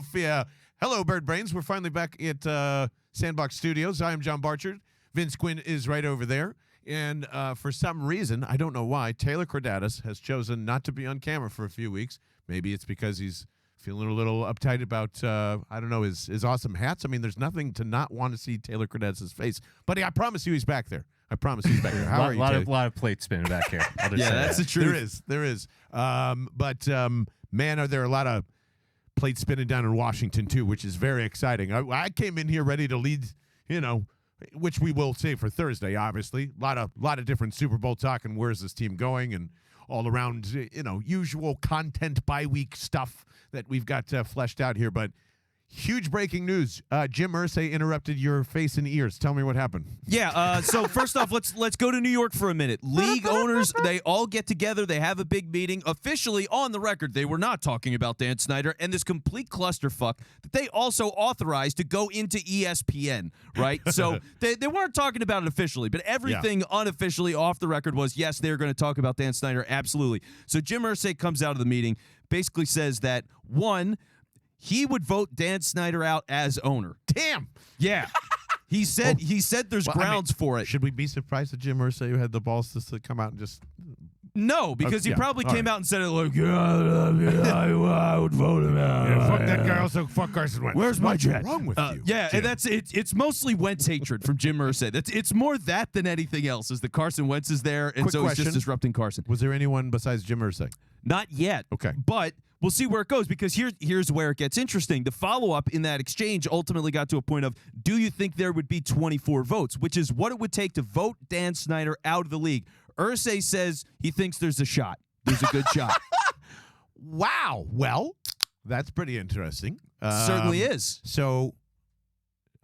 Philadelphia. Hello, Bird Brains. We're finally back at Sandbox Studios. I am John Barchard. Vince Quinn is right over there. And for some reason, I don't know why, Taylor Cordatus has chosen not to be on camera for a few weeks. Maybe it's because he's feeling a little uptight about, I don't know, his awesome hats. I mean, there's nothing to not want to see Taylor Cordatus' face. Buddy, I promise you he's back there. I promise he's back there. How are you, Taylor? A lot of plates spinning back here. That's the truth. There is. But man, are there a lot of plates spinning down in Washington, too, which is very exciting. I came in here ready to lead, which we will save for Thursday, obviously. A lot of different Super Bowl talk and where's this team going and all around, usual content bi-week stuff that we've got fleshed out here. But huge breaking news. Jim Irsay interrupted your face and ears. Tell me what happened. Yeah, so first off, let's go to New York for a minute. League owners, they all get together. They have a big meeting. Officially, on the record, they were not talking about Dan Snyder and this complete clusterfuck that they also authorized to go into ESPN, right? So they weren't talking about it officially, but everything unofficially off the record was, yes, they're going to talk about Dan Snyder, absolutely. So Jim Irsay comes out of the meeting, basically says that, one, he would vote Dan Snyder out as owner. Damn. Yeah. He said there's grounds for it. Should we be surprised that Jim Irsay had the balls to come out and just... No, because he probably came out and said it like, I would vote him out. Yeah, fuck that guy. Also, fuck Carson Wentz. Where's my jet? What's wrong with you? Yeah, Jim? and it's mostly Wentz hatred from Jim Irsay. It's more that than anything else. Is that Carson Wentz is there, and Quick so question. he's just disrupting Carson. Was there anyone besides Jim Irsay? Not yet. Okay. But we'll see where it goes, because here's where it gets interesting. The follow-up in that exchange ultimately got to a point of, do you think there would be 24 votes, which is what it would take to vote Dan Snyder out of the league. Irsay says he thinks there's a shot. There's a good shot. Wow. Well, that's pretty interesting. Certainly is. So,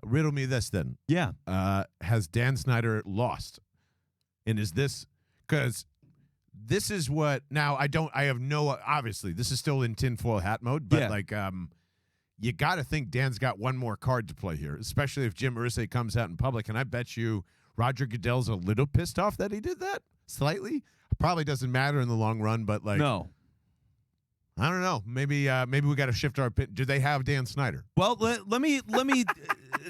riddle me this then. Yeah. Has Dan Snyder lost? And is this... Because... This is what obviously this is still in tinfoil hat mode, but you got to think Dan's got one more card to play here, especially if Jim Irsay comes out in public. And I bet you Roger Goodell's a little pissed off that he did that slightly. Probably doesn't matter in the long run, but no. I don't know. Maybe we got to shift our pit. Do they have Dan Snyder? Well, let me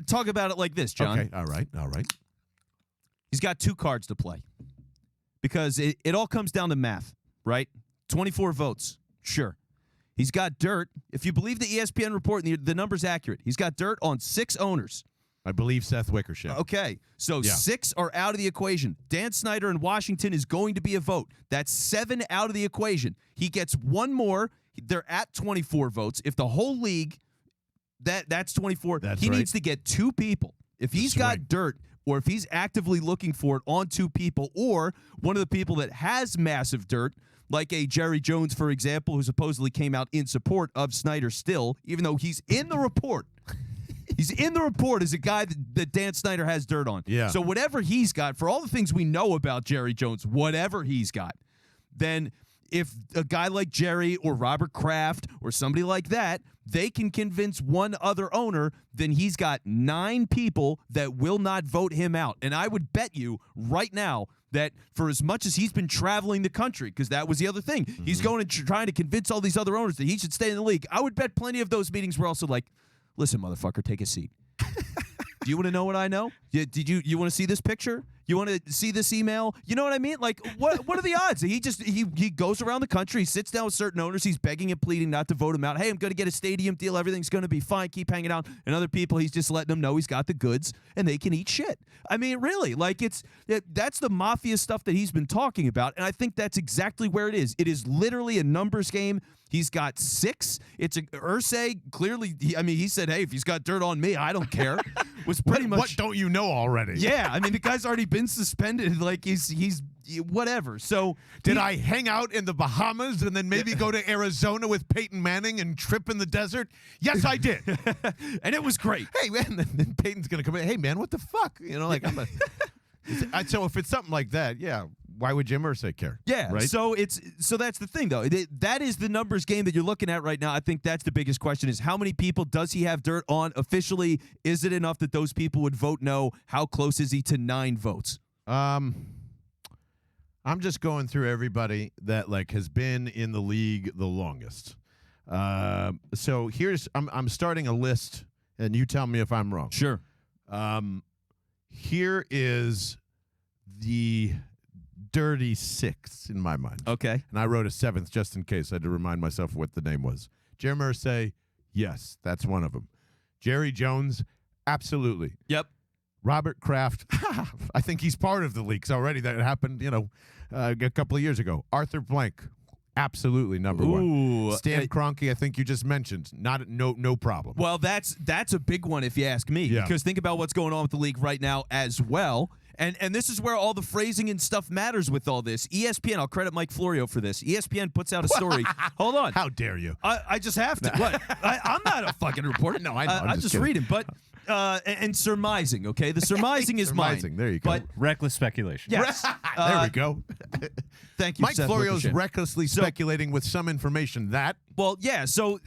talk about it like this, John. Okay. All right. He's got two cards to play. Because it all comes down to math, right? 24 votes, sure. He's got dirt. If you believe the ESPN report, and the number's accurate, he's got dirt on 6 owners. I believe Seth Wickersham. Okay, so 6 are out of the equation. Dan Snyder in Washington is going to be a vote. That's 7 out of the equation. He gets one more. They're at 24 votes. If the whole league, that's 24. He needs to get 2 people. If he's got dirt, or if he's actively looking for it on 2 people, or one of the people that has massive dirt, like a Jerry Jones, for example, who supposedly came out in support of Snyder still, even though he's in the report. He's in the report as a guy that Dan Snyder has dirt on. Yeah. So whatever he's got, for all the things we know about Jerry Jones, whatever he's got, then if a guy like Jerry or Robert Kraft or somebody like that, they can convince one other owner, then he's got 9 people that will not vote him out. And I would bet you right now that for as much as he's been traveling the country, because that was the other thing, he's going and trying to convince all these other owners that he should stay in the league. I would bet plenty of those meetings were also like, listen, motherfucker, take a seat. Do you want to know what I know? You want to see this picture? You want to see this email? You know what I mean? Like, what are the odds? He goes around the country, he sits down with certain owners, he's begging and pleading not to vote him out. Hey, I'm going to get a stadium deal. Everything's going to be fine. Keep hanging out. And other people, he's just letting them know he's got the goods and they can eat shit. I mean, really, like that's the mafia stuff that he's been talking about. And I think that's exactly where it is. It is literally a numbers game. He's got 6. It's Irsay. Clearly, he said, hey, if he's got dirt on me, I don't care. Was pretty much. What don't you know already? Yeah, I mean, the guy's already been suspended. Like he's whatever. So did I hang out in the Bahamas and then maybe go to Arizona with Peyton Manning and trip in the desert? Yes, I did, and it was great. Hey man, then Peyton's gonna come in. Hey man, what the fuck? So if it's something like that, yeah. Why would Jim Irsay care? Yeah, right? So that's the thing, though. That is the numbers game that you're looking at right now. I think that's the biggest question: is how many people does he have dirt on officially? Is it enough that those people would vote no? How close is he to 9 votes? I'm just going through everybody that has been in the league the longest. So I'm starting a list, and you tell me if I'm wrong. Sure. Here is the dirty sixth in my mind. Okay. And I wrote a seventh just in case. I had to remind myself what the name was. Jeremy Irsay, yes, that's one of them. Jerry Jones, absolutely. Yep. Robert Kraft, I think he's part of the leaks already. That happened, a couple of years ago. Arthur Blank, absolutely number one. Stan Kroenke, I think you just mentioned, no problem. Well, that's a big one if you ask me. Yeah. Because think about what's going on with the league right now as well. And this is where all the phrasing and stuff matters with all this. ESPN, I'll credit Mike Florio for this. ESPN puts out a story. Hold on. How dare you? I just have to. What? I'm not a fucking reporter. No, I know. I'm just reading. But and surmising, okay? The surmising is mine. Surmising, there you go. But Reckless speculation. yes. There we go. Thank you, Mike Seth Florio's Wickersham. recklessly speculating with some information that Well, yeah, so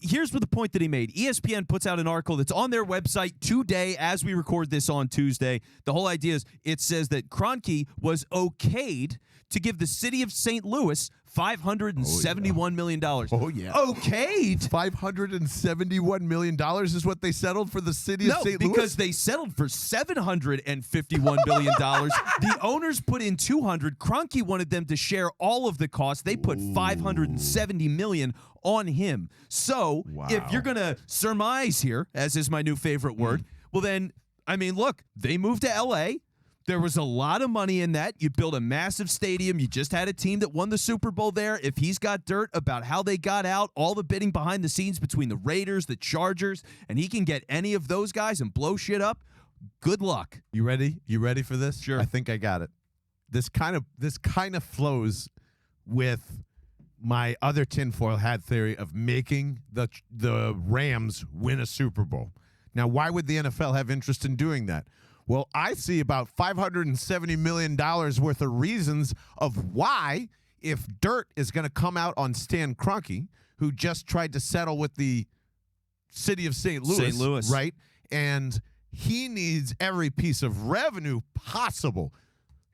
here's what the point that he made. ESPN puts out an article that's on their website today as we record this on Tuesday. The whole idea is it says that Kroenke was okayed to give the city of St. Louis $571 million. Oh, yeah. Okayed? $571 million is what they settled for the city of St. Louis? Because they settled for $751 million. The owners put in $200. Kroenke wanted them to share all of the costs. They put $570 million on him. So if you're going to surmise here, as is my new favorite word, well then, I mean, look, they moved to L.A., there was a lot of money in that. You built a massive stadium. You just had a team that won the Super Bowl there. If he's got dirt about how they got out, all the bidding behind the scenes between the Raiders, the Chargers, and he can get any of those guys and blow shit up, good luck. You ready? You ready for this? Sure. I think I got it. This kind of flows with my other tinfoil hat theory of making the Rams win a Super Bowl. Now, why would the NFL have interest in doing that? Well, I see about $570 million worth of reasons of why, if dirt is going to come out on Stan Kroenke, who just tried to settle with the city of St. Louis, right? And he needs every piece of revenue possible,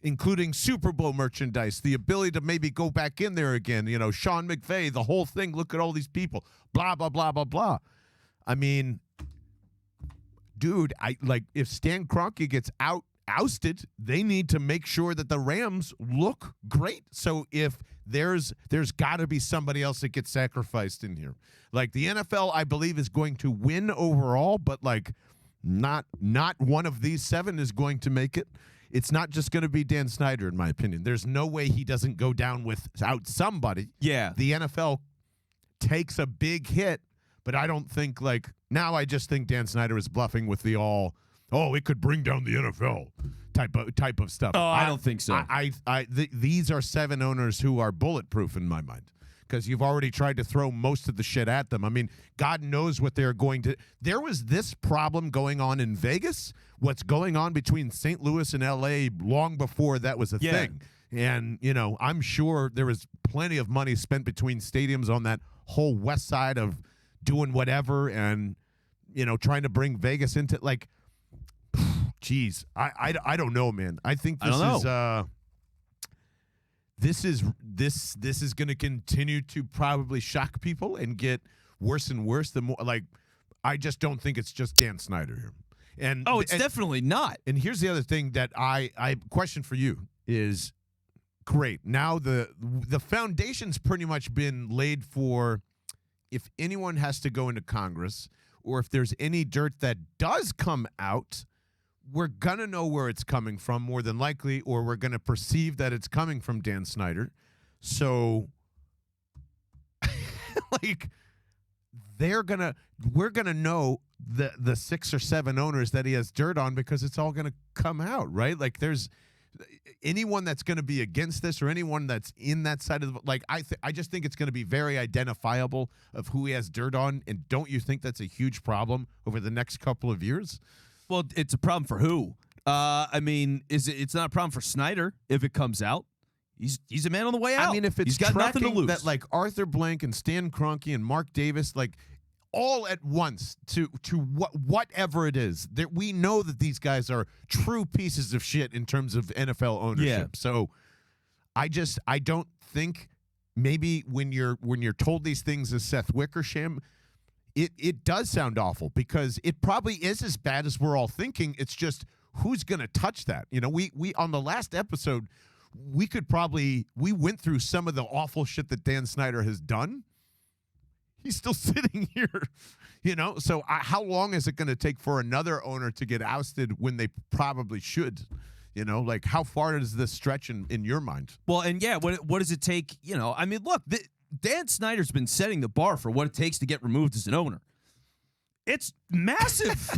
including Super Bowl merchandise, the ability to maybe go back in there again, Sean McVay, the whole thing, look at all these people, blah, blah, blah, blah, blah. I mean, dude, if Stan Kroenke gets ousted, they need to make sure that the Rams look great. So if there's got to be somebody else that gets sacrificed in here. Like the NFL, I believe, is going to win overall, but not one of these seven is going to make it. It's not just going to be Dan Snyder, in my opinion. There's no way he doesn't go down without somebody. Yeah. The NFL takes a big hit, but I don't think now I just think Dan Snyder is bluffing with the it could bring down the NFL type of stuff. Oh, I don't think so. These are seven owners who are bulletproof in my mind because you've already tried to throw most of the shit at them. I mean, God knows what they're going to. There was this problem going on in Vegas. What's going on between St. Louis and L.A. long before that was a thing. And, I'm sure there was plenty of money spent between stadiums on that whole west side of doing whatever and, trying to bring Vegas into geez, I don't know, man. I think this is going to continue to probably shock people and get worse and worse. The more I just don't think it's just Dan Snyder here. And it's definitely not. And here's the other thing that I question for you is great. Now the foundation's pretty much been laid for if anyone has to go into Congress or if there's any dirt that does come out, we're going to know where it's coming from more than likely, or we're going to perceive that it's coming from Dan Snyder. So, we're going to know the 6 or 7 owners that he has dirt on because it's all going to come out, right? There's anyone that's going to be against this or anyone that's in that side of the I just think it's going to be very identifiable of who he has dirt on. And don't you think that's a huge problem over the next couple of years? Well, it's a problem for who? I mean, it's not a problem for Snyder if it comes out. He's a man on the way out. I mean, if it's he's got nothing to lose. That Arthur Blank and Stan Kroenke and Mark Davis all at once to whatever it is. We know that these guys are true pieces of shit in terms of NFL ownership. Yeah. So I don't think maybe when you're told these things as Seth Wickersham, it does sound awful because it probably is as bad as we're all thinking. It's just who's going to touch that? You know, we on the last episode, we went through some of the awful shit that Dan Snyder has done. He's still sitting here, you know. So how long is it going to take for another owner to get ousted when they probably should? You know, like how far does this stretch in your mind? Well, and yeah, what does it take? You know, I mean, look, Dan Snyder's been setting the bar for what it takes to get removed as an owner. It's massive.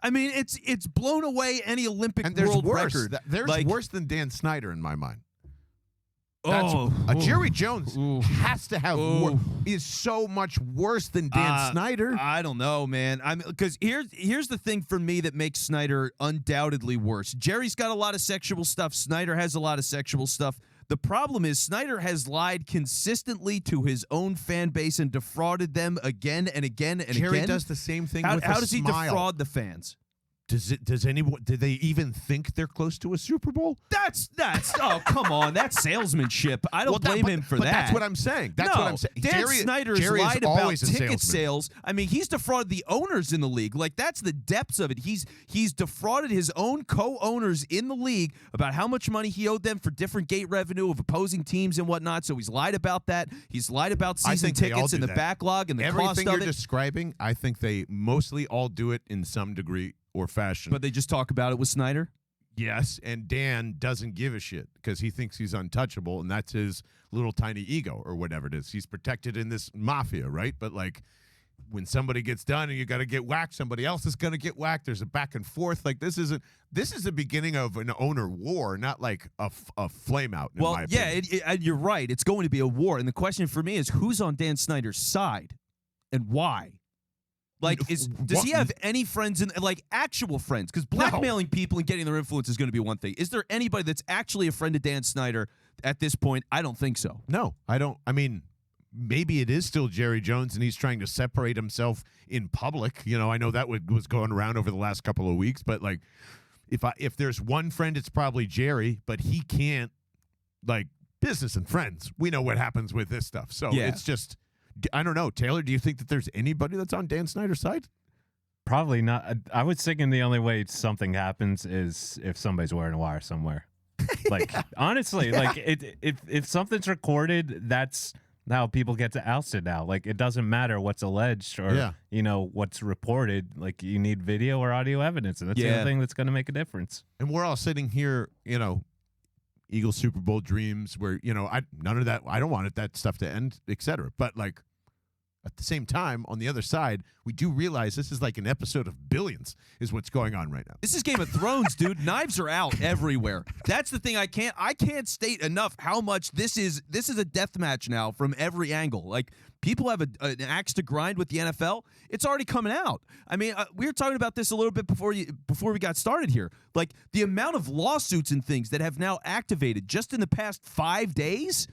I mean, it's blown away any Olympic world record. There's worse than Dan Snyder in my mind. That's, Jerry Jones has to have is so much worse than Dan Snyder. I don't know, man. Because here's the thing for me that makes Snyder undoubtedly worse. Jerry's got a lot of sexual stuff. Snyder has a lot of sexual stuff. The problem is Snyder has lied consistently to his own fan base and defrauded them again and again and again. Jerry does the same thing with a smile. How does he defraud the fans? Does anyone? Did they even think they're close to a Super Bowl? That's oh, come on, that's salesmanship. I don't blame him for that. That's what I'm saying. That's what I'm saying. Dan Snyder has lied about ticket sales. I mean, he's defrauded the owners in the league. Like, that's the depths of it. He's defrauded his own co-owners in the league about how much money he owed them for different gate revenue of opposing teams and whatnot. So he's lied about that. He's lied about season tickets and the backlog and the cost of it. Everything you're describing, I think they mostly all do it in some degree or fashion. But they just talk about it with Snyder? Yes, and Dan doesn't give a shit because he thinks he's untouchable, and that's his little tiny ego or whatever it is. He's protected in this mafia, right? But, like, when somebody gets done and you got to get whacked, somebody else is going to get whacked. There's a back and forth. Like, this is the beginning of an owner war, not like a flame out, in my opinion. You're right. It's going to be a war. And the question for me is, who's on Dan Snyder's side and why? Like, does he have any friends, actual friends? Because blackmailing people and getting their influence is going to be one thing. Is there anybody that's actually a friend of Dan Snyder at this point? I don't think so. No, I don't. I mean, maybe it is still Jerry Jones, and he's trying to separate himself in public. You know, I know that was going around over the last couple of weeks. But, like, if there's one friend, it's probably Jerry. But he can't, like, business and friends. We know what happens with this stuff. So it's just... I don't know. Taylor, do you think that there's anybody that's on Dan Snyder's side? Probably not. I was thinking the only way something happens is if somebody's wearing a wire somewhere. Like, honestly, like if something's recorded, that's how people get to ousted now. Like, it doesn't matter what's alleged or, you know, what's reported. Like, you need video or audio evidence, and that's the only thing that's going to make a difference. And we're all sitting here, you know, Eagles Super Bowl dreams where, you know, none of that, I don't want that stuff to end, etc. But, like, at the same time, on the other side, we do realize this is like an episode of Billions is what's going on right now. This is Game of Thrones, dude. Knives are out everywhere. That's the thing I can't state enough how much this is a death match now from every angle. Like, people have an axe to grind with the NFL. It's already coming out. I mean, we were talking about this a little bit before we got started here. Like, the amount of lawsuits and things that have now activated just in the past 5 days.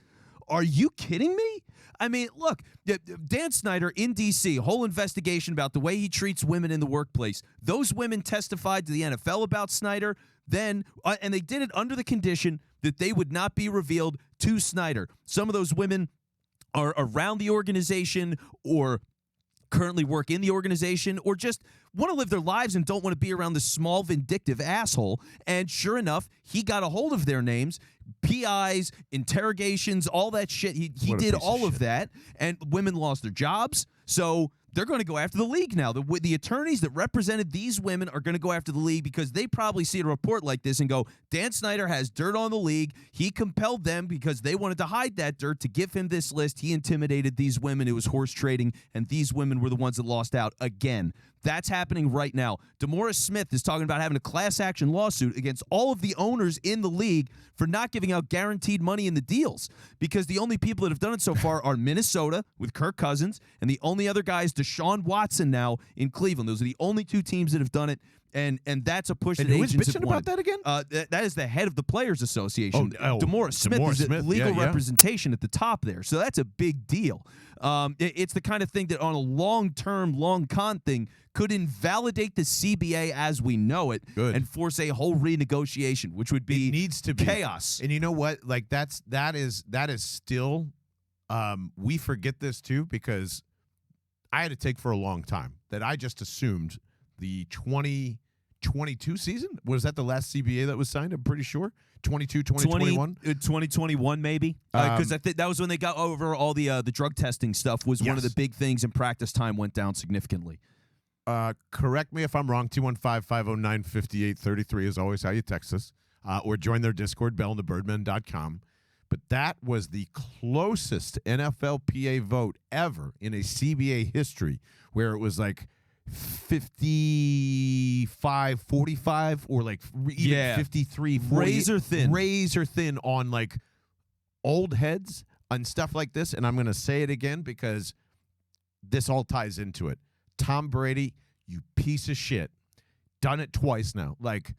Are you kidding me? I mean, look, Dan Snyder in D.C., whole investigation about the way he treats women in the workplace. Those women testified to the NFL about Snyder, then, and they did it under the condition that they would not be revealed to Snyder. Some of those women are around the organization or currently work in the organization or just want to live their lives and don't want to be around this small, vindictive asshole. And sure enough, he got a hold of their names, PIs, interrogations, all that shit. He did all of that, and women lost their jobs. So they're going to go after the league now. The attorneys that represented these women are going to go after the league because they probably see a report like this and go, Dan Snyder has dirt on the league. He compelled them because they wanted to hide that dirt to give him this list. He intimidated these women. It was horse trading, and these women were the ones that lost out again. That's happening right now. DeMaurice Smith is talking about having a class action lawsuit against all of the owners in the league for not giving out guaranteed money in the deals because the only people that have done it so far are Minnesota with Kirk Cousins, and the only other guy is Deshaun Watson now in Cleveland. Those are the only two teams that have done it. And that's a push that agents have wanted. Who is bitching about that again? That is the head of the Players Association. DeMaurice Smith is legal representation at the top there. So that's a big deal. It's the kind of thing that on a long-term, long-con thing could invalidate the CBA as we know it and force a whole renegotiation, which would be needs to be chaos. And you know what? Like that is still we forget this too because I had to take for a long time that I just assumed the 2022 season, was that the last CBA that was signed? I'm pretty sure. 2021? 2021 maybe. Because I think that was when they got over all the drug testing stuff was one of the big things, and practice time went down significantly. Correct me if I'm wrong. 215-509-5833 is always how you text us. Or join their Discord, bellthebirdmen.com. But that was the closest NFLPA vote ever in a CBA history, where it was like 55-45 or like even 53-48. Razor thin on like old heads and stuff like this. And I'm going to say it again because this all ties into it. Tom Brady, you piece of shit. Done it twice now. Like,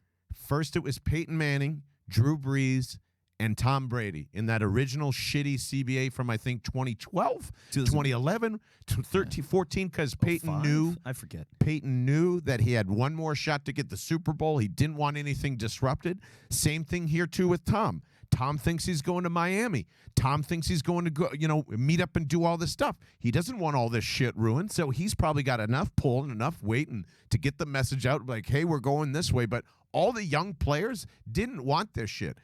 first it was Peyton Manning, Drew Brees, and Tom Brady in that original shitty CBA from, I think, 2012, 2011, 13, 14, because Peyton knew. I forget. Peyton knew that he had one more shot to get the Super Bowl. He didn't want anything disrupted. Same thing here, too, with Tom. Tom thinks he's going to Miami. Tom thinks he's going to go, meet up and do all this stuff. He doesn't want all this shit ruined, so he's probably got enough pull and enough weight and to get the message out, like, hey, we're going this way. But all the young players didn't want this shit.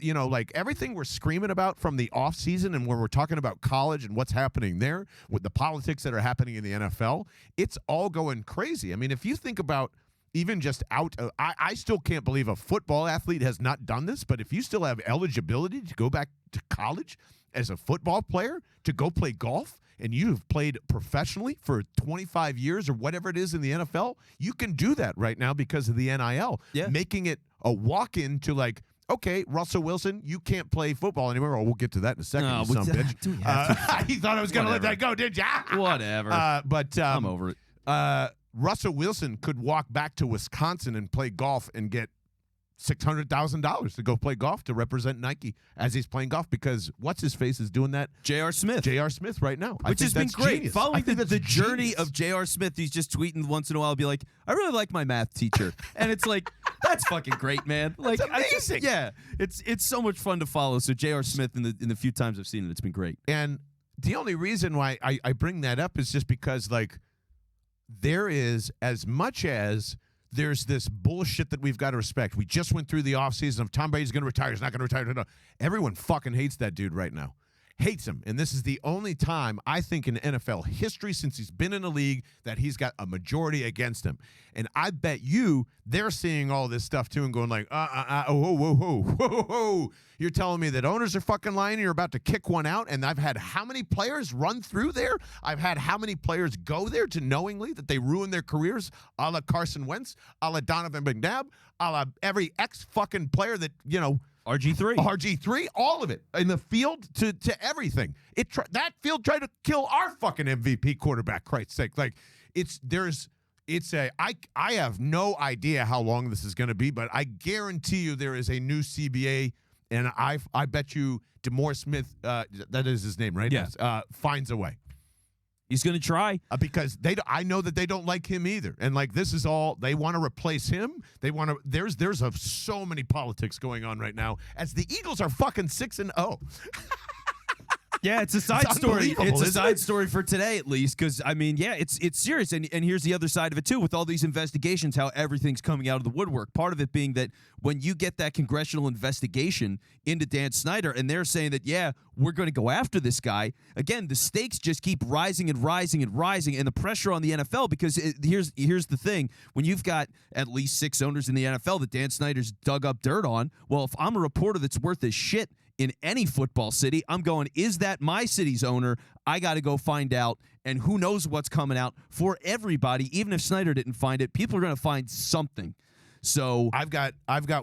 Like everything we're screaming about from the offseason and when we're talking about college and what's happening there with the politics that are happening in the NFL, it's all going crazy. I mean, if you think about even just I still can't believe a football athlete has not done this, but if you still have eligibility to go back to college as a football player to go play golf, and you've played professionally for 25 years or whatever it is in the NFL, you can do that right now because of the NIL, making it a walk-in to like, okay, Russell Wilson, you can't play football anymore. Oh, we'll get to that in a second, you son of a bitch. He thought I was going to let that go, did ya? Whatever. But I'm over it. Russell Wilson could walk back to Wisconsin and play golf and get $600,000 to go play golf to represent Nike as he's playing golf because what's-his-face is doing that? J.R. Smith. J.R. Smith right now. Which has been great. Genius. Following the journey of J.R. Smith, he's just tweeting once in a while, be like, I really like my math teacher. And it's like, that's fucking great, man. Like, it's amazing. It's so much fun to follow. So J.R. Smith, in the few times I've seen it, it's been great. And the only reason why I bring that up is just because, like, there is, as much as there's this bullshit that we've got to respect. We just went through the offseason of Tom Brady's going to retire. He's not going to retire. No. Everyone fucking hates that dude right now. Hates him. And this is the only time, I think, in NFL history since he's been in the league that he's got a majority against him. And I bet you they're seeing all this stuff, too, and going like, whoa. You're telling me that owners are fucking lying and you're about to kick one out? And I've had how many players run through there? I've had how many players go there to knowingly that they ruin their careers, a la Carson Wentz, a la Donovan McNabb, a la every ex-fucking player that, RG3, all of it in the field to everything. That field tried to kill our fucking MVP quarterback, Christ's sake. Like, I have no idea how long this is going to be, but I guarantee you there is a new CBA, and I bet you DeMore Smith, that is his name, right? Yes. Finds a way. He's going to try because I know that they don't like him either, and like this is all they want to replace him. They want to. There's so many politics going on right now as the Eagles are fucking 6-0. Yeah, it's a side story. It's a side story for today, at least, because I mean, it's serious. And here's the other side of it too, with all these investigations, how everything's coming out of the woodwork. Part of it being that when you get that congressional investigation into Dan Snyder, and they're saying that we're going to go after this guy. Again, the stakes just keep rising and rising and rising, and the pressure on the NFL. Because here's the thing: when you've got at least 6 owners in the NFL that Dan Snyder's dug up dirt on, well, if I'm a reporter that's worth his shit in any football city, I'm going, is that my city's owner? I got to go find out, and who knows what's coming out for everybody. Even if Snyder didn't find it, people are going to find something. So I've got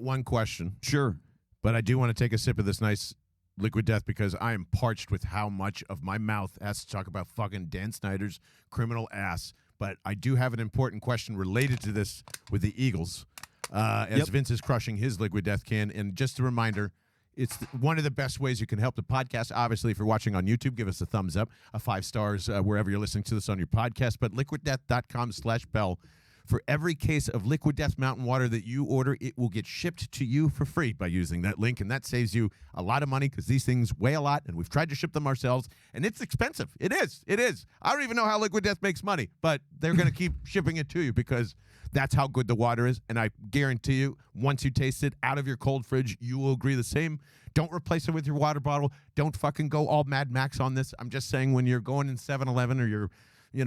one question. Sure. But I do want to take a sip of this nice liquid death because I am parched with how much of my mouth has to talk about fucking Dan Snyder's criminal ass. But I do have an important question related to this with the Eagles as Vince is crushing his liquid death can. And just a reminder, it's one of the best ways you can help the podcast. Obviously, if you're watching on YouTube, give us a thumbs up, a 5 stars wherever you're listening to this on your podcast. But liquiddeath.com/bell For every case of Liquid Death Mountain Water that you order, it will get shipped to you for free by using that link, and that saves you a lot of money because these things weigh a lot, and we've tried to ship them ourselves, and it's expensive. It is. It is. I don't even know how Liquid Death makes money, but they're going to keep shipping it to you because that's how good the water is, and I guarantee you, once you taste it out of your cold fridge, you will agree the same. Don't replace it with your water bottle. Don't fucking go all Mad Max on this. I'm just saying when you're going in 7-Eleven or you're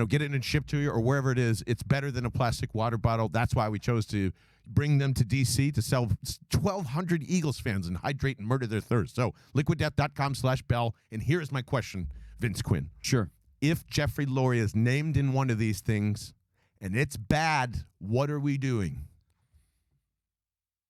getting it shipped to you or wherever it is, it's better than a plastic water bottle. That's why we chose to bring them to D.C. to sell 1,200 Eagles fans and hydrate and murder their thirst. So liquiddeath.com/Bell. And here is my question, Vince Quinn. Sure. If Jeffrey Lurie is named in one of these things and it's bad, what are we doing?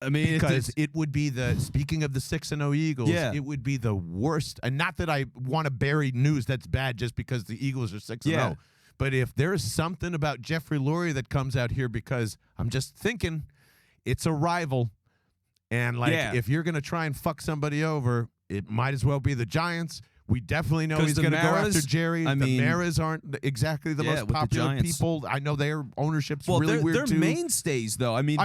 I mean, because it would be speaking of the 6-0 Eagles, it would be the worst. And not that I want to bury news that's bad just because the Eagles are 6-0. But if there's something about Jeffrey Lurie that comes out here, because I'm just thinking it's a rival. And if you're going to try and fuck somebody over, it might as well be the Giants. We definitely know he's going to go after Jerry. The Maras aren't exactly the most popular people. I know their ownership's really weird, they're too. They're mainstays, though. I mean,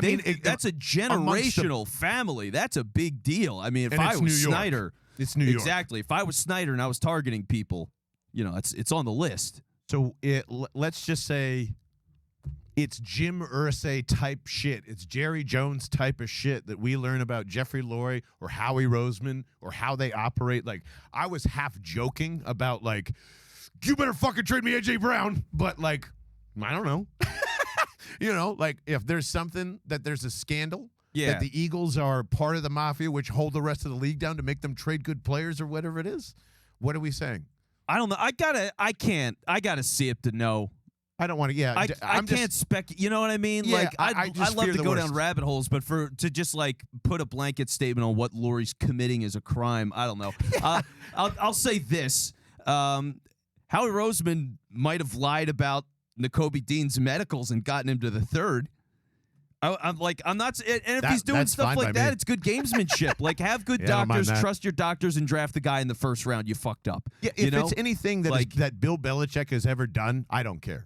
that's a generational family. That's a big deal. I mean, if I was Snyder. It's New York. Exactly. If I was Snyder and I was targeting people, it's on the list. So let's just say it's Jim Irsay type shit. It's Jerry Jones type of shit that we learn about Jeffrey Lurie or Howie Roseman or how they operate. Like, I was half joking about, you better fucking trade me A.J. Brown. But, I don't know. If there's something that there's a scandal, that the Eagles are part of the mafia, which hold the rest of the league down to make them trade good players or whatever it is, what are we saying? I don't know. I gotta see it to know. I don't want to. Yeah, I can't spec. You know what I mean? Yeah, I love to go down rabbit holes, but to just put a blanket statement on what Lurie's committing as a crime, I don't know. I'll say this: Howie Roseman might have lied about Nakobe Dean's medicals and gotten him to the third. I'm not, and if he's doing stuff like that, it's good gamesmanship. Have good doctors, trust your doctors, and draft the guy in the first round. You fucked up. Yeah, if it's anything that Bill Belichick has ever done, I don't care.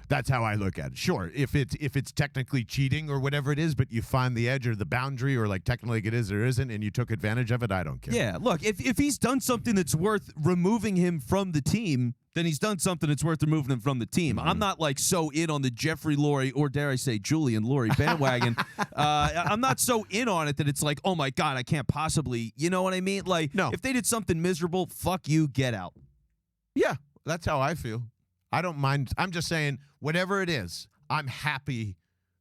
That's how I look at it. Sure, if it's technically cheating or whatever it is, but you find the edge or the boundary, or technically it is or isn't, and you took advantage of it, I don't care. Yeah, look, if he's done something that's worth removing him from the team, then he's done something that's worth removing him from the team. Mm-hmm. I'm not so in on the Jeffrey Lurie, or dare I say Julian Lurie bandwagon. I'm not so in on it that it's oh my God, I can't possibly, you know what I mean? No. If they did something miserable, fuck you, get out. Yeah, that's how I feel. I don't mind. I'm just saying, whatever it is, I'm happy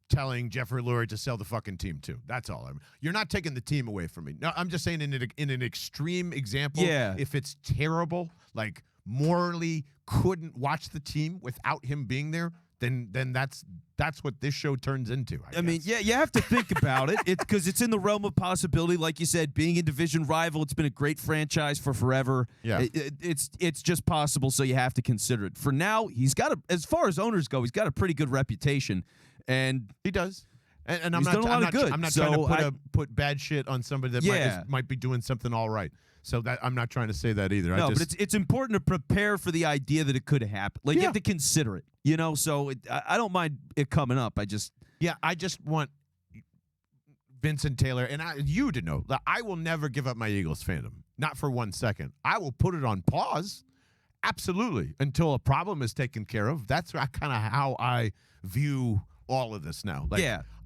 telling Jeffrey Lurie to sell the fucking team too. That's all. You're not taking the team away from me. No, I'm just saying in an extreme example, if it's terrible, morally couldn't watch the team without him being there, then that's what this show turns into. I mean, you have to think about it. It's because it's in the realm of possibility. Like you said, being a division rival, it's been a great franchise for forever. Yeah, it's just possible, so you have to consider it. For now, he's got as far as owners go, he's got a pretty good reputation, and he does. And I'm he's done a lot of good. I'm not trying to put bad shit on somebody that might be doing something all right. So that I'm not trying to say that either. No, but it's important to prepare for the idea that it could happen. You have to consider it. So I don't mind it coming up. I just want Vincent Taylor and you to know that I will never give up my Eagles fandom. Not for 1 second. I will put it on pause, absolutely, until a problem is taken care of. That's kind of how I view all of this now.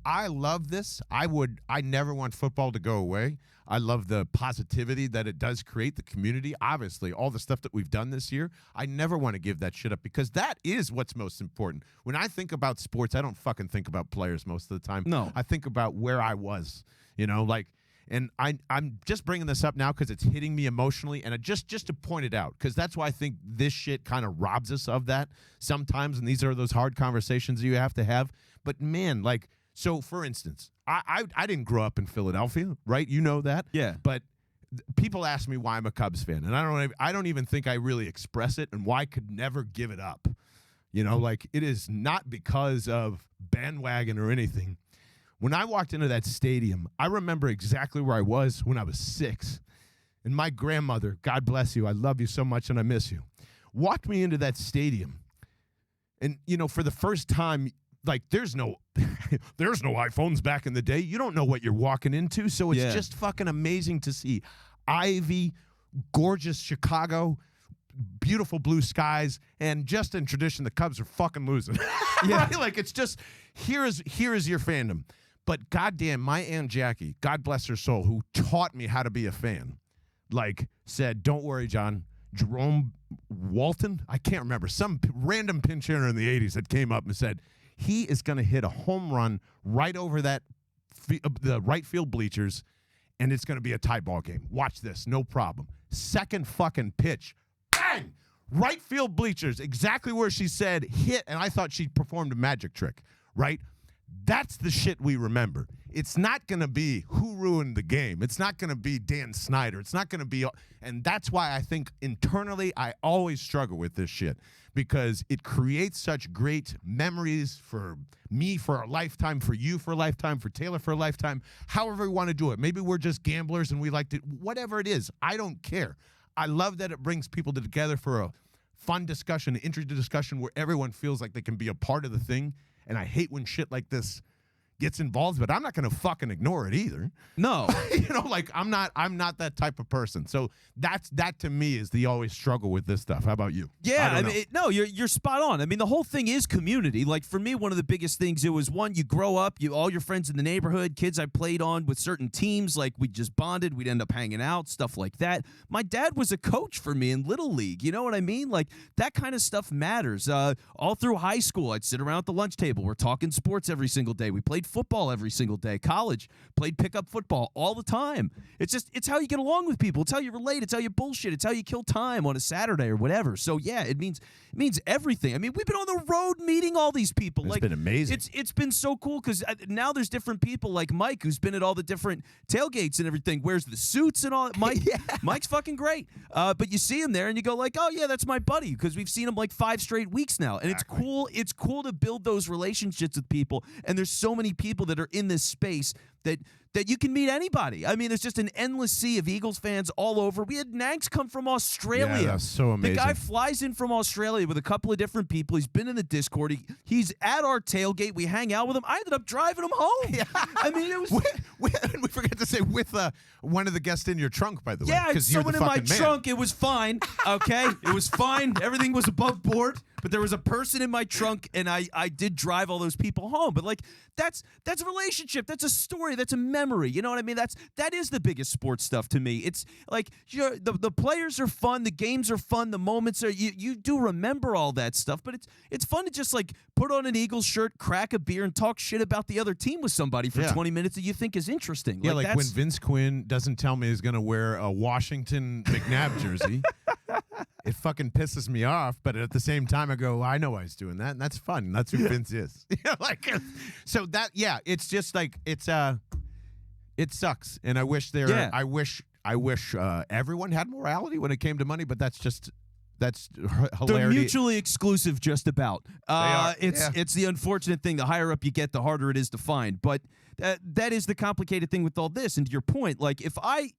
I love this. I never want football to go away. I love the positivity that it does create, the community. Obviously, all the stuff that we've done this year, I never want to give that shit up because that is what's most important. When I think about sports, I don't fucking think about players most of the time. No. I think about where I was, and I'm just bringing this up now because it's hitting me emotionally, and just to point it out, because that's why I think this shit kind of robs us of that sometimes, and these are those hard conversations you have to have. But man, so, for instance, I didn't grow up in Philadelphia, right? You know that. Yeah. But people ask me why I'm a Cubs fan, and I don't even think I really express it, and why I could never give it up. It is not because of bandwagon or anything. When I walked into that stadium, I remember exactly where I was when I was 6, and my grandmother, God bless you, I love you so much and I miss you, walked me into that stadium, and for the first time, like there's no there's no iPhones back in the day. You don't know what you're walking into, so it's just fucking amazing to see Ivy, gorgeous Chicago, beautiful blue skies, and just in tradition, the Cubs are fucking losing. Right? Like it's just here is your fandom. But goddamn, my Aunt Jackie, God bless her soul, who taught me how to be a fan, like said, "Don't worry, John." Jerome Walton, I can't remember, some random pinch hitter in the 80s that came up and said, he is going to hit a home run right over that the right field bleachers, and it's going to be a tie ball game. Watch this, no problem. Second fucking pitch, bang! Right field bleachers, exactly where she said hit, and I thought she performed a magic trick, right? That's the shit we remember. It's not going to be who ruined the game. It's not going to be Dan Snyder. It's not going to be, and that's why I think internally I always struggle with this shit, because it creates such great memories for me for a lifetime, for you for a lifetime, for Taylor for a lifetime, however we want to do it. Maybe we're just gamblers and we like to, whatever it is, I don't care. I love that it brings people together for a fun discussion, an interesting discussion where everyone feels like they can be a part of the thing. And I hate when shit like this gets involved, but I'm not going to fucking ignore it either. No. Like I'm not that type of person. So that to me is the always struggle with this stuff. How about you? Yeah, I mean, you're spot on. I mean, the whole thing is community. Like for me, one of the biggest things, it was one, you grow up, all your friends in the neighborhood, kids I played on with certain teams, like we just bonded, we'd end up hanging out, stuff like that. My dad was a coach for me in Little League. You know what I mean? Like that kind of stuff matters. All through high school, I'd sit around at the lunch table. We're talking sports every single day. We played football every single day. College, played pickup football all the time. It's how you get along with people. It's how you relate. It's how you bullshit. It's how you kill time on a Saturday or whatever. So yeah, it means everything. I mean, we've been on the road meeting all these people. It's been amazing. It's been so cool because now there's different people like Mike, who's been at all the different tailgates and everything, wears the suits and all. Mike's fucking great. But you see him there and you go like, oh yeah, that's my buddy, because we've seen him like 5 straight weeks now. And it's cool. It's cool to build those relationships with people. And there's so many people that are in this space that you can meet anybody. I mean, there's just an endless sea of Eagles fans all over. We had Nanks come from Australia. Yeah, that's so amazing. The guy flies in from Australia with a couple of different people. He's been in the Discord. He's at our tailgate. We hang out with him. I ended up driving him home. Yeah. I mean, it was... we forgot to say with one of the guests in your trunk, by the way. Yeah, someone in my trunk. It was fine, okay? It was fine. Everything was above board. But there was a person in my trunk, and I did drive all those people home. But, like, that's a relationship. That's a story. That's a memory. You know what I mean? That is the biggest sports stuff to me. It's like the players are fun. The games are fun. The moments are you do remember all that stuff. But it's fun to just, like, put on an Eagles shirt, crack a beer, and talk shit about the other team with somebody for 20 minutes that you think is interesting. Yeah, like when Vince Quinn doesn't tell me he's going to wear a Washington McNabb jersey. It fucking pisses me off, but at the same time, I go, well, I know why he's doing that, and that's fun. That's who Vince is. So that, yeah, it's just like it sucks, and I wish I wish everyone had morality when it came to money, but that's hilarity. They're mutually exclusive, just about. It's It's the unfortunate thing. The higher up you get, the harder it is to find. But that is the complicated thing with all this. And to your point, like if I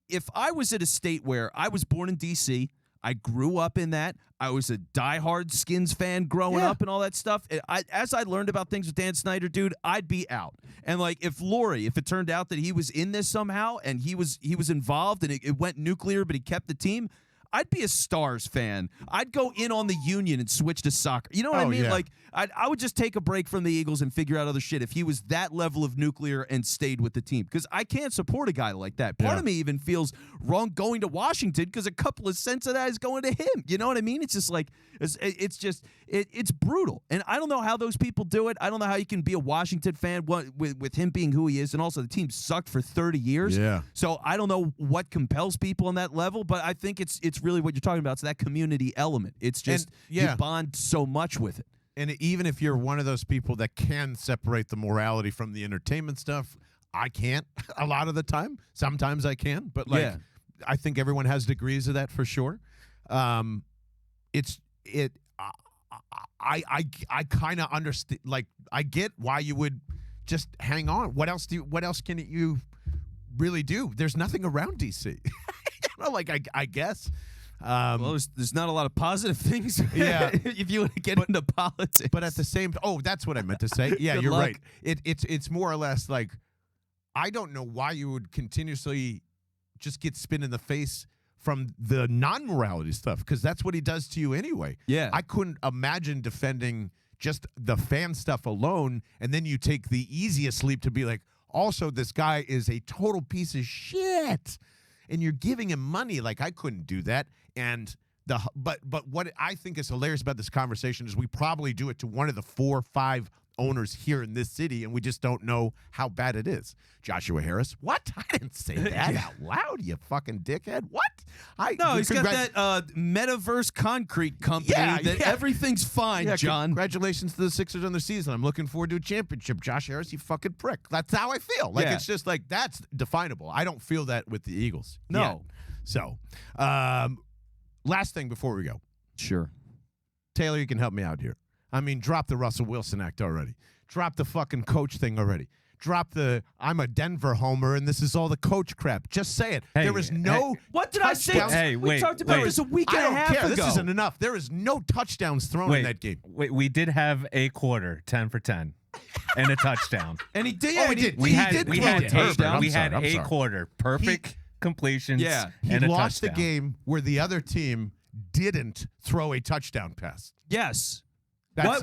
was at a state where I was born in D.C., I grew up in that. I was a diehard Skins fan growing up and all that stuff. As I learned about things with Dan Snyder, dude, I'd be out. And like if it turned out that he was in this somehow and he was involved and it went nuclear, but he kept the team, I'd be a Stars fan. I'd go in on the Union and switch to soccer. You know what I mean? Yeah. Like I would just take a break from the Eagles and figure out other shit if he was that level of nuclear and stayed with the team. Because I can't support a guy like that. Part of me even feels wrong going to Washington because a couple of cents of that is going to him. You know what I mean? It's just like it's brutal. And I don't know how those people do it. I don't know how you can be a Washington fan with him being who he is. And also the team sucked for 30 years. Yeah. So I don't know what compels people on that level, but I think it's really what you're talking about. It's that community element. It's just you bond so much with it. And even if you're one of those people that can separate the morality from the entertainment stuff, I can't a lot of the time. Sometimes I can, but I think everyone has degrees of that for sure. I kind of understand. Like I get why you would just hang on. What else can you really do? There's nothing around DC. Like I guess. Well, there's not a lot of positive things. Yeah. If you want to get into politics. But at the same, that's what I meant to say. Yeah, Good you're luck. right. It's more or less like, I don't know why you would continuously just get spin in the face from the non-morality stuff, because that's what he does to you anyway. Yeah. I couldn't imagine defending just the fan stuff alone, and then you take the easiest leap to be like, also, this guy is a total piece of shit, and you're giving him money. Like, I couldn't do that. And but what I think is hilarious about this conversation is we probably do it to one of the 4 or 5 owners here in this city, and we just don't know how bad it is. Joshua Harris. What? I didn't say that out loud, you fucking dickhead. What? No, he's got that metaverse concrete company that everything's fine, Yeah, John. Congratulations to the Sixers on their season. I'm looking forward to a championship. Josh Harris, you fucking prick. That's how I feel. Like, Yeah. it's just like, that's definable. I don't feel that with the Eagles. No. yet. So, last thing before we go. Sure. Taylor, you can help me out here. I mean, drop the Russell Wilson act already. Drop the fucking coach thing already. Drop the I'm a Denver homer and this is all the coach crap. Just say it. Hey, there is no What did I say? touchdowns. Hey, we wait, talked about wait. this a week I and a don't half care. ago. This isn't enough. There is no touchdowns thrown in that game. Wait, we did have a quarter, 10 for 10, and a touchdown. And he did. Oh, and he did. We He had did we throw had it to Herbert. I'm we sorry, had I'm a sorry. quarter, perfect completions, Yeah. He and a lost touchdown. the game where the other team didn't throw a touchdown pass. Yes. That's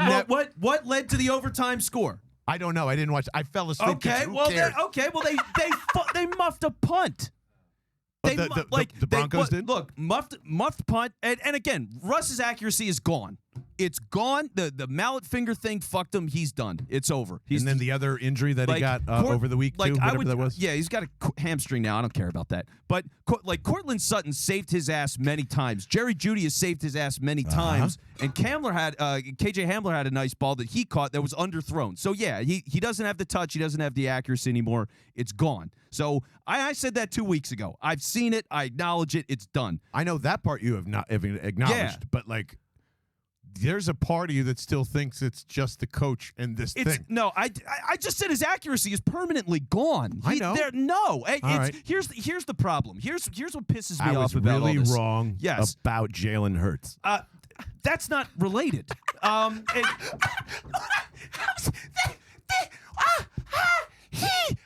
What led to the overtime score? I don't know. I didn't watch. I fell asleep. Okay, Who well, cares? they muffed a punt. They the Broncos did? Look, muffed punt, and again, Russ's accuracy is gone. It's gone. The mallet finger thing fucked him. He's done. It's over. And then the other injury that he got over the week, too, whatever that was. Yeah, he's got a hamstring now. I don't care about that. But Cortland Sutton saved his ass many times. Jerry Jeudy has saved his ass many times. And KJ Hamler had a nice ball that he caught that was underthrown. So yeah, he doesn't have the touch. He doesn't have the accuracy anymore. It's gone. So I said that 2 weeks ago. I've seen it. I acknowledge it. It's done. I know that part you have not even acknowledged, but like, there's a part of you that still thinks it's just the coach and this thing. No, I just said his accuracy is permanently gone. I know. Right. Here's the problem. Here's what pisses me I off was about really all this. wrong Yes. about Jalen Hurts. That's not related.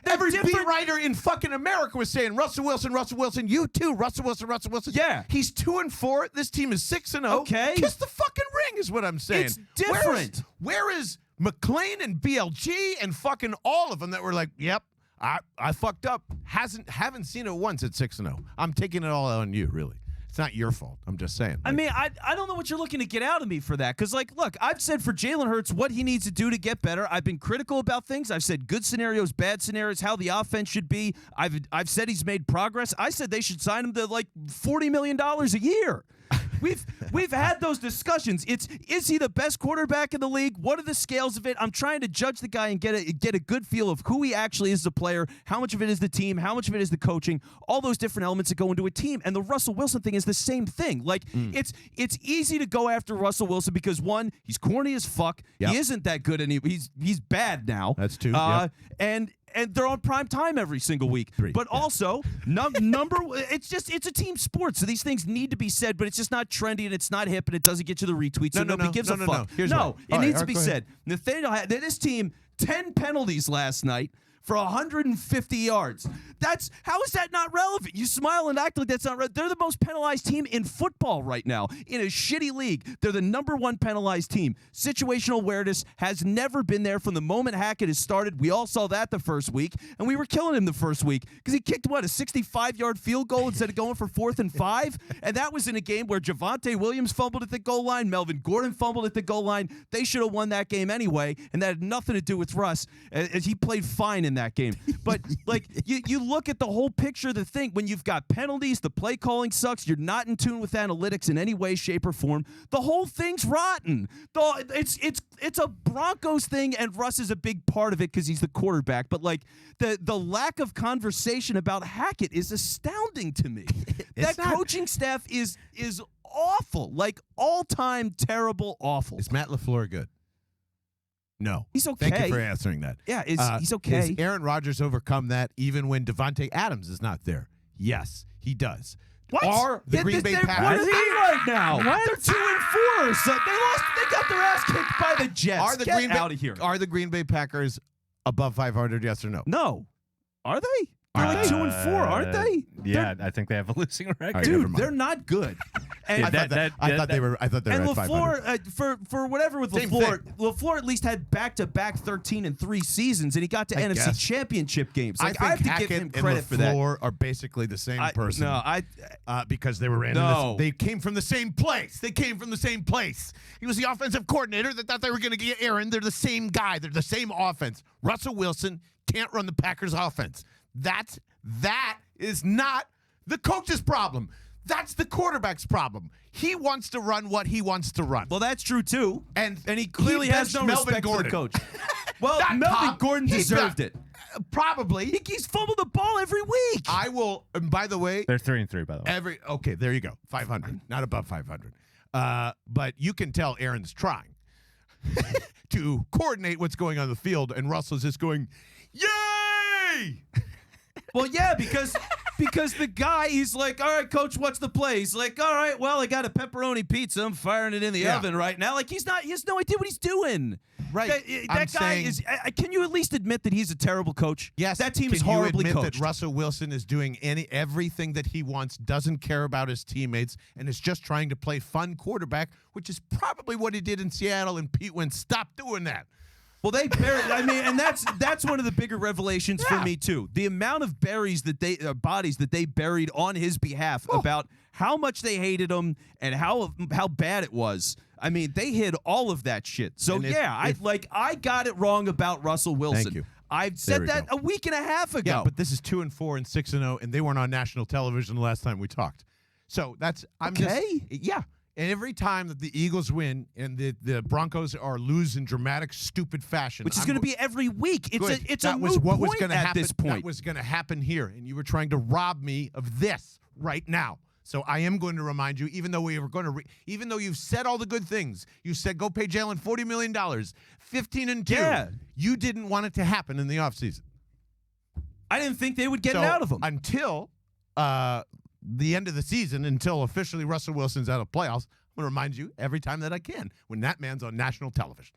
Every different- beat writer in fucking America was saying Russell Wilson, you too, Russell Wilson. Yeah. He's 2-4. This team is 6-0. Okay. Kiss the fucking ring is what I'm saying. It's different. Where is McLean and BLG and fucking all of them that were like, yep, I fucked up. Haven't seen it once at 6-0. I'm taking it all on you, really. It's not your fault. I'm just saying. I mean, I don't know what you're looking to get out of me for that. Because, look, I've said for Jalen Hurts what he needs to do to get better. I've been critical about things. I've said good scenarios, bad scenarios, how the offense should be. I've said he's made progress. I said they should sign him to $40 million a year. We've had those discussions. Is he the best quarterback in the league? What are the scales of it? I'm trying to judge the guy and get a good feel of who he actually is as a player, how much of it is the team, how much of it is the coaching, all those different elements that go into a team. And the Russell Wilson thing is the same thing. It's easy to go after Russell Wilson because one, he's corny as fuck. Yep. He isn't that good he's bad now. That's two. Yep. And they're on prime time every single week. But also, it's a team sport, so these things need to be said, but it's just not trendy and it's not hip and it doesn't get you the retweets, so nobody gives a fuck. It needs to be said. Nathaniel had this team 10 penalties last night for 150 yards. How is that not relevant? You smile and act like that's not relevant. They're the most penalized team in football right now. In a shitty league, they're the #1 penalized team. Situational awareness has never been there from the moment Hackett has started. We all saw that the first week, and we were killing him the first week because he kicked, a 65-yard field goal instead of going for 4th and 5? And that was in a game where Javonte Williams fumbled at the goal line, Melvin Gordon fumbled at the goal line. They should have won that game anyway, and that had nothing to do with Russ, as he played fine in that game. But, you look at the whole picture of the thing. When you've got penalties, the play calling sucks, you're not in tune with analytics in any way, shape, or form, the whole thing's rotten. It's a Broncos thing, and Russ is a big part of it because he's the quarterback. But, the lack of conversation about Hackett is astounding to me. That coaching staff is awful. All-time terrible awful. Is Matt LaFleur good? No. He's okay. Thank you for answering that. Yeah, he's okay. Has Aaron Rodgers overcome that even when Devontae Adams is not there? Yes, he does. What? Are the Green Bay What Packers? are they right now? They're 2-4. So they lost. They got their ass kicked by the Jets. Get out of here. Are the Green Bay Packers above 500? Yes or no? No. Are they? They're like 2-4, aren't they? Yeah, I think they have a losing record. Right, never Dude, mind. they're not good. And I thought they were. I thought they were and at 500. LaFleur, for whatever with Same LaFleur at least had back-to-back 13-3 seasons, and he got to NFC guess. Championship games. I Like, think I have to Hackett give him and credit for that. LaFleur are basically the same person. Because they were they came from the same place. They came from the same place. He was the offensive coordinator that thought they were going to get Aaron. They're the same guy. They're the same offense. Russell Wilson can't run the Packers offense. That is not the coach's problem. That's the quarterback's problem. He wants to run what he wants to run. Well, that's true too. And he clearly has no Melvin respect for the Gordon. coach. Well, Not Melvin Tom. Gordon He's deserved not- it. Probably. He's fumbled the ball every week. I will. And by the way, They're 3-3, by the way. Okay, there you go. 500, not above 500. But you can tell Aaron's trying to coordinate what's going on the field, and Russell's just going, "Yay!" Well, yeah, because the guy, he's like, all right, coach, what's the play? He's like, all right, well, I got a pepperoni pizza. I'm firing it in the oven right now. Like, he has no idea what he's doing. Right. That guy is. Can you at least admit that he's a terrible coach? Yes. That team is Can you horribly admit coached. that Russell Wilson is doing everything that he wants, doesn't care about his teammates, and is just trying to play fun quarterback, which is probably what he did in Seattle, and Pete went, stop doing that. Well, they buried. I mean, and that's one of the bigger revelations for me too. The amount of bodies that they buried on his behalf about how much they hated him and how bad it was. I mean, they hid all of that shit. So I got it wrong about Russell Wilson. Thank you. I've said that a week and a half ago. Yeah, but this is 2-4 and 6-0, and they weren't on national television the last time we talked. So yeah. And every time that the Eagles win and the Broncos are lose in dramatic, stupid fashion, which is going to be every week. It's that a was moot what was point going to at happen. this point. That was going to happen here, and you were trying to rob me of this right now. So I am going to remind you, even though we were going to, even though you've said all the good things, you said go pay Jalen $40 million, 15-2. Yeah. You didn't want it to happen in the offseason. I didn't think they would get it out of him until the end of the season, until officially Russell Wilson's out of playoffs. I'm going to remind you every time that I can when that man's on national television.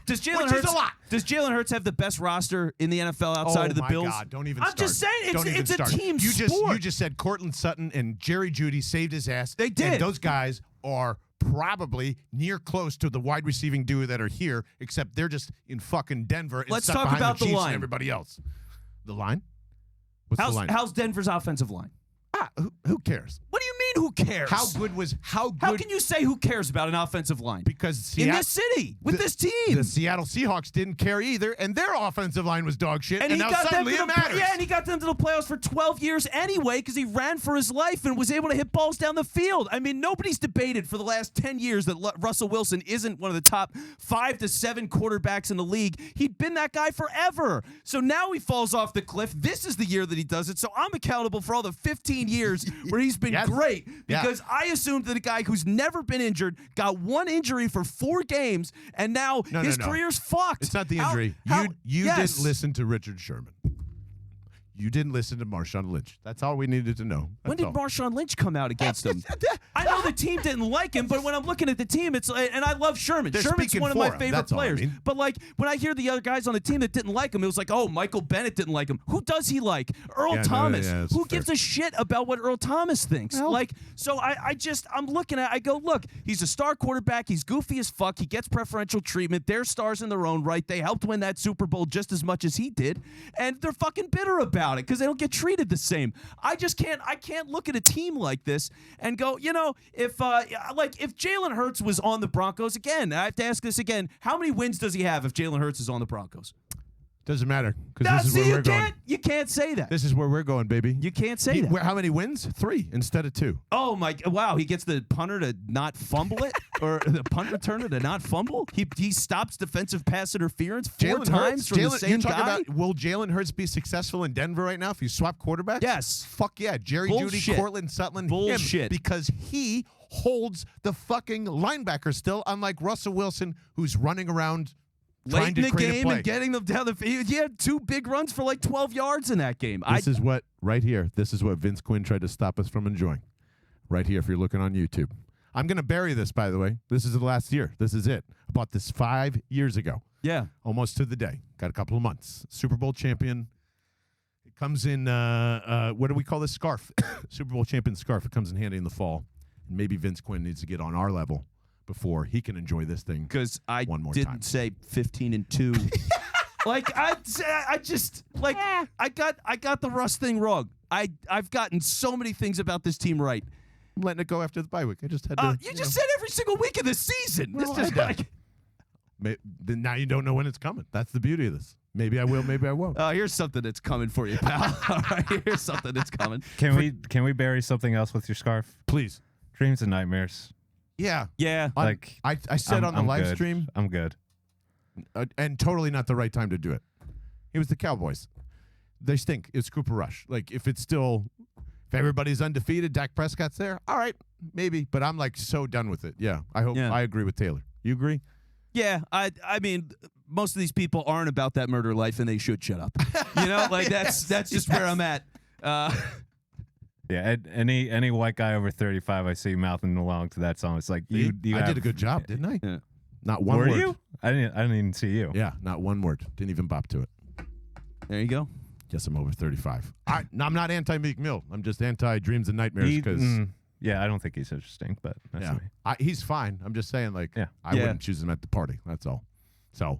Does Jalen Which is a lot. Does Jalen Hurts have the best roster in the NFL outside of the Bills? Oh, my God. Don't even I'm start. just saying, it's a team you sport. You just said Cortland Sutton and Jerry Jeudy saved his ass. They did. And those guys are probably near close to the wide receiving duo that are here, except they're just in fucking Denver. And Let's stuck talk behind about the the Chiefs line. and everybody else. The line? What's the line? How's Denver's offensive line? Who cares? What do you mean, who cares? How good? How can you say who cares about an offensive line? Because in this city, with this team. The Seattle Seahawks didn't care either, and their offensive line was dog shit, and now suddenly it matters. Yeah, and he got them to the playoffs for 12 years anyway because he ran for his life and was able to hit balls down the field. I mean, nobody's debated for the last 10 years that Russell Wilson isn't one of the top 5 to 7 quarterbacks in the league. He'd been that guy forever. So now he falls off the cliff. This is the year that he does it, so I'm accountable for all the 15 years where he's been great because I assumed that a guy who's never been injured got one injury for 4 games and now his career's fucked. It's not the injury. You didn't listen to Richard Sherman. You didn't listen to Marshawn Lynch. That's all we needed to know. When did Marshawn Lynch come out against him? I know the team didn't like him, but when I'm looking at the team, it's and I love Sherman. Sherman's one of my favorite players. But like when I hear the other guys on the team that didn't like him, it was like, oh, Michael Bennett didn't like him. Who does he like? Earl Thomas. Who gives a shit about what Earl Thomas thinks? So I'm looking at. I go, look, he's a star quarterback. He's goofy as fuck. He gets preferential treatment. They're stars in their own right. They helped win that Super Bowl just as much as he did, and they're fucking bitter about it because they don't get treated the same. I can't look at a team like this and go, if Jalen Hurts was on the Broncos again, I have to ask this again, how many wins does he have if Jalen Hurts is on the Broncos? Doesn't matter because this is where we're going. You can't say that. This is where we're going, baby. You can't say that. How many wins? 3 instead of 2. Oh my! Wow, he gets the punter to not fumble it, or the punt returner to not fumble. He stops defensive pass interference 4 times from the same guy. Will Jalen Hurts be successful in Denver right now if you swap quarterbacks? Yes. Fuck yeah, Jerry Jeudy, Cortland Sutton, bullshit. Because he holds the fucking linebacker still, unlike Russell Wilson, who's running around late in the create a game play. and getting them down the field. He had 2 big runs for like 12 yards in that game. This is what, right here, this is what Vince Quinn tried to stop us from enjoying. Right here, if you're looking on YouTube. I'm going to bury this, by the way. This is the last year. This is it. I bought this 5 years ago. Yeah. Almost to the day. Got a couple of months. Super Bowl champion. It comes in, what do we call this? Scarf. Super Bowl champion scarf. It comes in handy in the fall. And maybe Vince Quinn needs to get on our level before he can enjoy this thing Because I one more didn't time. say 15-2. Like I just like I got the Russ thing wrong. I've gotten so many things about this team right. I'm letting it go after the bye week. I just had to. You just said every single week of the season. Well, This is I like. Then now you don't know when it's coming. That's the beauty of this. Maybe I will, maybe I won't. Here's something that's coming for you, pal. All right, here's something that's coming. Can we bury something else with your scarf? Please. Dreams and nightmares. Yeah. Yeah. Like I said on the I'm live good. stream, I'm good. and totally not the right time to do it. It was the Cowboys. They stink. It's Cooper Rush. Like, if everybody's undefeated, Dak Prescott's there, all right, maybe. But I'm, like, so done with it. Yeah, I agree with Taylor. You agree? Yeah, I mean, most of these people aren't about that murder life, and they should shut up. You know, like that's just where I'm at. Yeah, any white guy over 35 I see mouthing along to that song. It's like you I did a good job, didn't I? Yeah. Not one Were word. you? I didn't even see you. Yeah, not one word. Didn't even bop to it. There you go. Guess I'm over 35. I'm not anti-Meek Mill. I'm just anti-Dreams and Nightmares because Yeah, I don't think he's interesting, but that's me. He's fine. I'm just saying, like, Yeah. I wouldn't choose him at the party. That's all. So,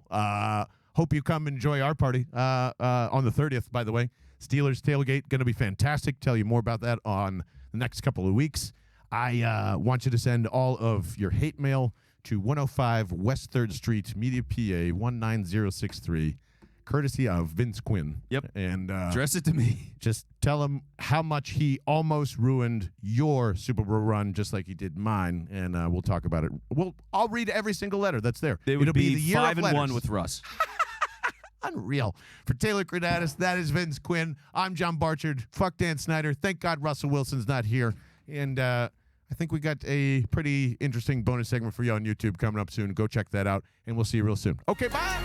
hope you come enjoy our party on the 30th, by the way. Steelers tailgate, going to be fantastic. Tell you more about that on the next couple of weeks. I want you to send all of your hate mail to 105 West 3rd Street, Media, PA, 19063, courtesy of Vince Quinn. Yep. And Address it to me. just tell him how much he almost ruined your Super Bowl run, just like he did mine, and we'll talk about it. I'll read every single letter that's there. It would It'll be the year 5 of and 1 letters. with Russ. Unreal. For Taylor Credatis, that is Vince Quinn. I'm John Barchard. Fuck Dan Snyder. Thank God Russell Wilson's not here. And I think we got a pretty interesting bonus segment for you on YouTube coming up soon. Go check that out, and we'll see you real soon. Okay, bye.